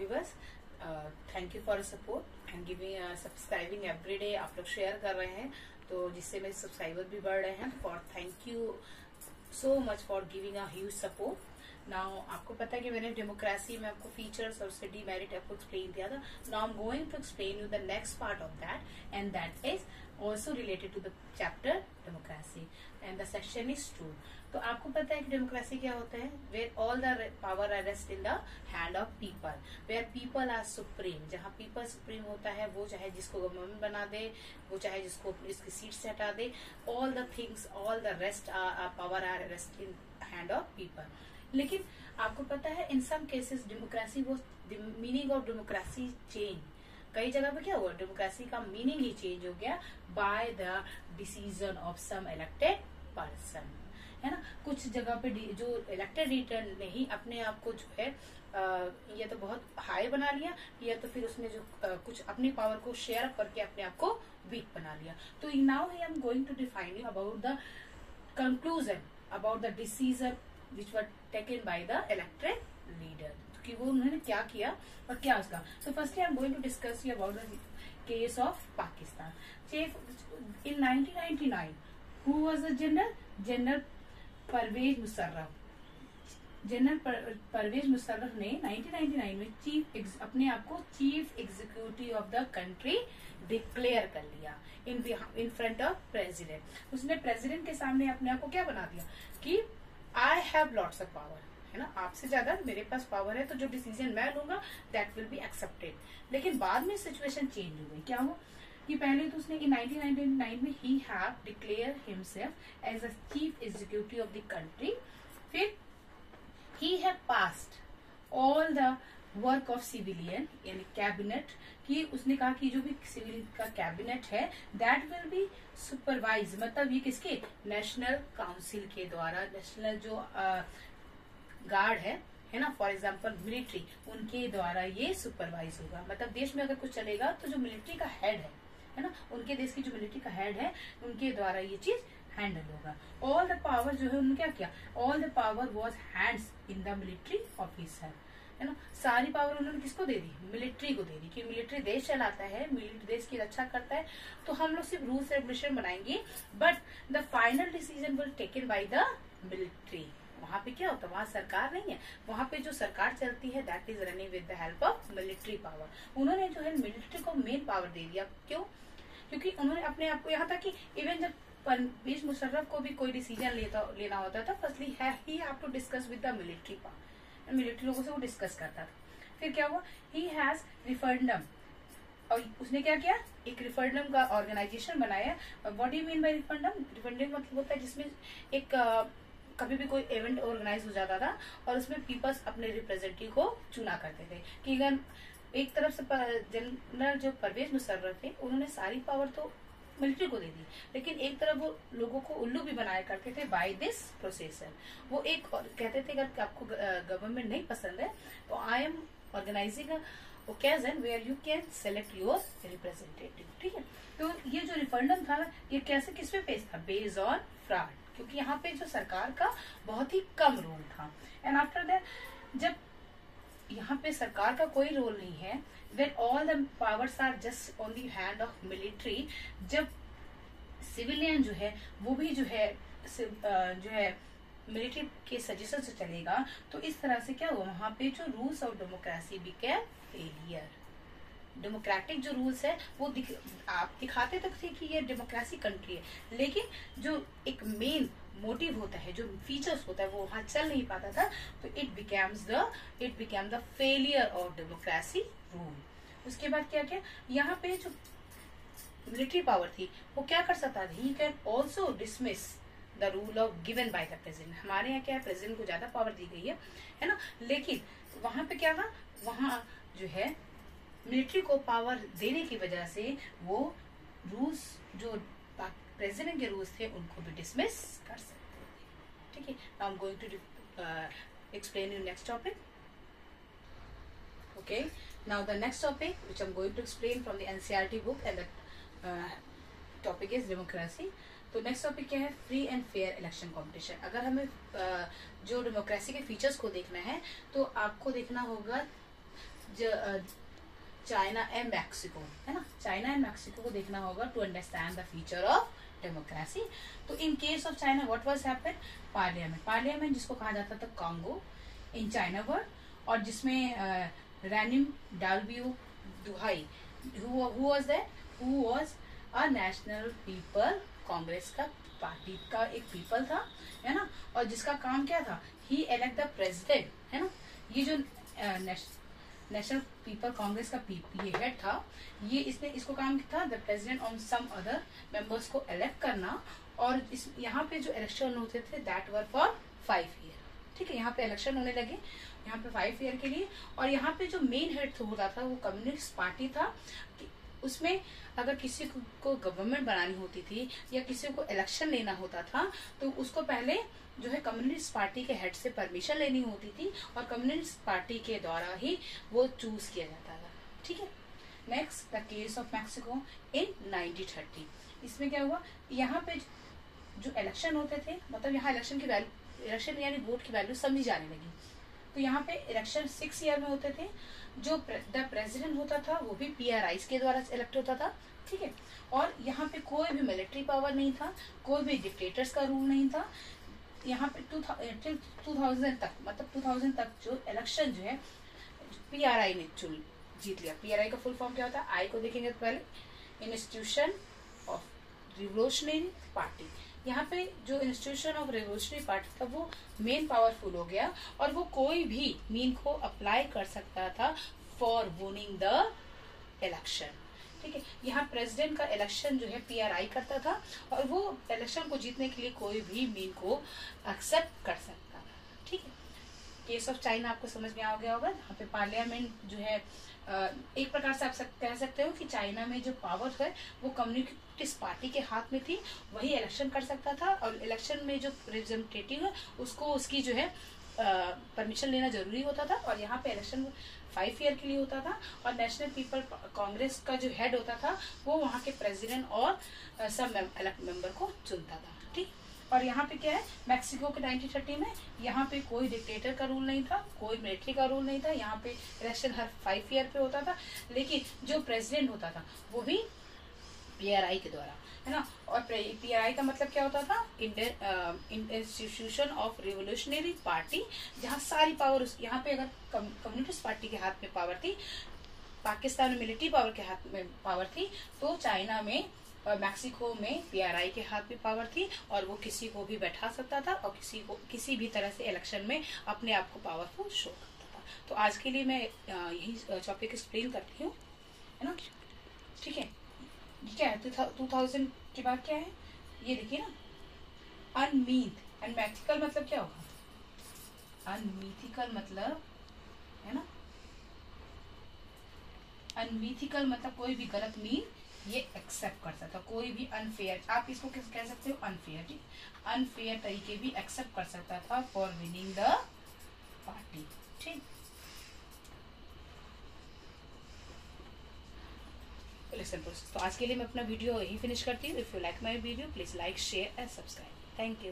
Viewers, thank you for support and giving subscribing everyday. आप लोग share कर रहे हैं तो जिससे मेरे सब्सक्राइबर भी बढ़ रहे हैं। For thank you so much for giving a huge support. Now आपको पता है कि मैंने डेमोक्रेसी में आपको फीचर्स और उसके डीमेरिट आपको एक्सप्लेन किया था। Now I am going to explain you the next part of that and that is also related to the chapter democracy and the section is 2। तो आपको पता है कि डेमोक्रेसी क्या होता है? Where all the power are rest in the hand of people, where people are supreme. जहाँ people supreme होता है, वो चाहे जिसको गवर्नमेंट बना दे, वो चाहे जिसको इसकी सीट से हटा दे, all the things, all the rest power are rest in hand of people. लेकिन आपको पता है इन सम केसेस डेमोक्रेसी वो मीनिंग ऑफ डेमोक्रेसी चेंज। कई जगह पे क्या हुआ, डेमोक्रेसी का मीनिंग ही चेंज हो गया by the decision of some elected person, है ना। कुछ जगह पे जो इलेक्टेड लीडर ने ही अपने आप को जो है या तो बहुत हाई बना लिया या तो फिर उसने जो कुछ अपनी पावर को शेयर अप करके अपने आप को वीक बना लिया। तो now I am going to define you about the conclusion about the decision which were taken by the elected leader, कि वो उन्होंने क्या किया और क्या उसका। तो firstly I am going to discuss you about the case of Pakistan. In 1999 who was the general Parvez Musharraf. General Parvez Musharraf ने 1999 में अपने आप को chief executive of the country declare कर लिया इन फ्रंट ऑफ प्रेसिडेंट। उसने प्रेसिडेंट के सामने अपने आप को क्या बना दिया कि I have lots of power, है ना, आपसे ज्यादा मेरे पास पावर है, तो जो डिसीजन मैं लूंगा दैट विल बी एक्सेप्टेड। लेकिन बाद में सिचुएशन चेंज हो गई। क्या हुआ कि पहले तो उसने in 1999 में ही have declared himself as a chief executive of the country. फिर he have passed all the work of civilian यानी कैबिनेट, कि उसने कहा कि जो भी सिविल का कैबिनेट है दैट विल बी सुपरवाइज, मतलब ये किसके, नेशनल काउंसिल के द्वारा, नेशनल जो गार्ड है ना, फॉर एग्जाम्पल मिलिट्री, उनके द्वारा ये सुपरवाइज होगा। मतलब देश में अगर कुछ चलेगा तो जो मिलिट्री का हेड है ना, उनके देश की जो मिलिट्री का हेड है उनके द्वारा ये चीज हैंडल होगा। ऑल द पावर जो है उन्होंने क्या किया, all the power was hands in the military officer, है ना। सारी पावर उन्होंने किसको दे दी, मिलिट्री को दे दी, कि मिलिट्री देश चलाता है, मिलिट्री देश की रक्षा करता है, तो हम लोग सिर्फ रूल्स रेगुलेशन बनाएंगे but the final decision will taken by the military. वहां पे क्या होता है, वहां सरकार नहीं है, वहां पे जो सरकार चलती है that is running with the help of military power. उन्होंने जो है मिलिट्री को मेन पावर दे दिया। क्यों? क्योंकि उन्होंने अपने आप को यहाँ तक कि इवन जब परवेज मुशर्रफ को भी कोई डिसीजन लेना होता था, firstly he have to discuss with the military power, military लोगों से वो डिस्कस करता था। फिर क्या हुआ, ही हैज रिफरेंडम, और उसने क्या किया, एक रिफरेंडम का ऑर्गेनाइजेशन बनाया। What do you mean by referendum? Referendum मतलब होता है जिसमें एक कभी भी कोई इवेंट ऑर्गेनाइज हो जाता था और उसमें पीपल्स अपने रिप्रेजेंटेटिव को चुना करते थे। कि अगर एक तरफ से जनरल जो परवेज मुशर्रफ थे उन्होंने सारी पावर तो मिलिट्री को दे दी, लेकिन एक तरफ वो लोगों को उल्लू भी बनाया करते थे बाय दिस प्रोसेसर। वो एक कहते थे अगर आपको गवर्नमेंट नहीं पसंद है तो I am organising occasion where you can select your representative, ठीक है। तो ये जो रिफरेंडम था ना, ये कैसे किस पे बेस्ड था, बेस्ड ऑन फ्रॉड, क्योंकि यहाँ पे जो सरकार का बहुत ही कम रोल था। एंड आफ्टर दैट जब यहाँ पे सरकार का कोई रोल नहीं है, when all the powers are just on the hand of military, जब सिविलियन जो है वो भी जो है मिलिट्री के सजेशन से चलेगा, तो इस तरह से क्या हुआ, वहां पे जो rules of democracy became failure. Democratic जो रूल्स है वो आप दिखाते तो थे कि ये डेमोक्रेसी कंट्री है, लेकिन जो एक मेन मोटिव होता है, जो फीचर्स होता है, वो वहां चल नहीं पाता था। तो it became the failure of democracy rule. उसके बाद क्या क्या, यहाँ पे जो मिलिट्री पावर थी वो क्या कर सकता था, he can also dismiss the rule of given by the president. हमारे यहाँ क्या है, प्रेसिडेंट को ज्यादा पावर दी गई है ना, लेकिन वहां पे क्या था, वहां जो है मिलिट्री को पावर देने की वजह से वो रूल्स जो प्रेसिडेंट के रूल्स थे उनको भी डिसमिस कर सकते थे, ठीक है। Now I am going to explain you next topic. Okay, now the next topic which I am going to explain from the NCERT book and the topic is democracy. तो next topic क्या है, free and fair election competition. अगर हमें जो democracy के features को देखना है तो आपको देखना होगा चाइना एंड मैक्सिको, है ना, चाइना एंड मैक्सिको को देखना होगा to understand the future of democracy. तो in case of China what was happen, parliament जिसको कहा जाता था कांगो इन चाइना वर्ड, और जिसमें रैनिम डालबियो दुहाई who was a national people Congress का पार्टी का एक पीपल था, है ना, और जिसका काम क्या था, ही इलेक्ट द प्रेसिडेंट, है ना। ये जो नेशनल पीपल कांग्रेस का ये हेड था, ये इसको काम था the president on some other members को इलेक्ट करना, और यहाँ पे जो इलेक्शन होते थे दैट वर फॉर 5 ईयर, ठीक है। यहाँ पे इलेक्शन होने लगे यहाँ पे 5 ईयर के लिए, और यहाँ पे जो मेन हेड होता था वो कम्युनिस्ट पार्टी था। उसमें अगर किसी को गवर्नमेंट बनानी होती थी या किसी को इलेक्शन लेना होता था तो उसको पहले जो है कम्युनिस्ट पार्टी के हेड से परमिशन लेनी होती थी, और कम्युनिस्ट पार्टी के द्वारा ही वो चूज किया जाता था, ठीक है। Next the case of Mexico in 1930। इसमें क्या हुआ, यहाँ पे जो इलेक्शन होते थे, मतलब यहाँ इलेक्शन यानी वोट की वैल्यू समझी जाने लगी। तो यहाँ पे इलेक्शन 6 ईयर में होते थे। जो द प्रेसिडेंट होता था वो भी PRIs के द्वारा इलेक्ट होता था, ठीक है। और यहाँ पे कोई भी मिलिट्री पावर नहीं था, कोई भी डिक्टेटर्स का रूल नहीं था। यहाँ पे 2000 तक, मतलब 2000 तक जो इलेक्शन जो है PRI ने जीत लिया। PRI का फुल फॉर्म क्या होता है, आई को देखेंगे तो पहले इंस्टीट्यूशन ऑफ रिवोल्यूशनरी पार्टी। यहाँ पे जो इंस्टीट्यूशन ऑफ रिवोल्यूशनरी पार्टी था वो मेन पावरफुल हो गया, और वो कोई भी मीन को अप्लाई कर सकता था फॉर विनिंग द इलेक्शन, ठीक है। यहाँ प्रेसिडेंट का इलेक्शन जो है PRI करता था, और वो इलेक्शन को जीतने के लिए कोई भी मीन को एक्सेप्ट कर सकता था, ठीक है। केस ऑफ चाइना आपको समझ में आ गया होगा। यहाँ पे पार्लियामेंट जो है एक प्रकार से आप कह सकते हो कि चाइना में जो पावर है वो कम्युनिस्ट पार्टी के हाथ में थी, वही इलेक्शन कर सकता था, और इलेक्शन में जो रिप्रेजेंटेटिव है उसको उसकी जो है परमिशन लेना जरूरी होता था। और यहाँ पे इलेक्शन 5 ईयर के लिए होता था, और नेशनल पीपल कांग्रेस का जो हेड होता था वो वहाँ के प्रेसिडेंट और सब इलेक्ट मेंबर को चुनता था, ठीक। और यहाँ पे क्या है, मैक्सिको के 1930 में यहाँ पे कोई डिक्टेटर का रूल नहीं था, कोई मिलिट्री का रूल नहीं था। यहाँ पे इलेक्शन हर 5 ईयर पे होता था, लेकिन जो प्रेसिडेंट होता था वो भी PRI के द्वारा, है ना। और PRI का मतलब क्या होता था, इंस्टीट्यूशन ऑफ रिवोल्यूशनरी पार्टी, जहाँ सारी पावर यहाँ पे अगर कम्युनिस्ट पार्टी के हाथ में पावर थी, पाकिस्तान में मिलिट्री पावर के हाथ में पावर थी, तो चाइना में मैक्सिको में PRI के हाथ में पावर थी, और वो किसी को भी बैठा सकता था और किसी भी तरह से इलेक्शन में अपने आप को पावरफुल शो करता था। तो आज के लिए मैं यही टॉपिक एक्सप्लेन करती हूँ, है ना, ठीक है। ये क्या है 2000 के बाद क्या है, ये देखिए ना, अनमीथ अनमैथिकल मतलब क्या होगा, अनमीथिकल मतलब, है ना, अनमीथिकल मतलब कोई भी गलत मीन ये एक्सेप्ट कर सकता, कोई भी अनफेयर, आप इसको कह सकते हो अनफेयर, ठीक, अनफेयर तरीके भी एक्सेप्ट कर सकता था फॉर विनिंग द पार्टी, ठीक। तो आज के लिए मैं अपना वीडियो यही फिनिश करती हूँ। If you like my video please like share and subscribe. Thank you.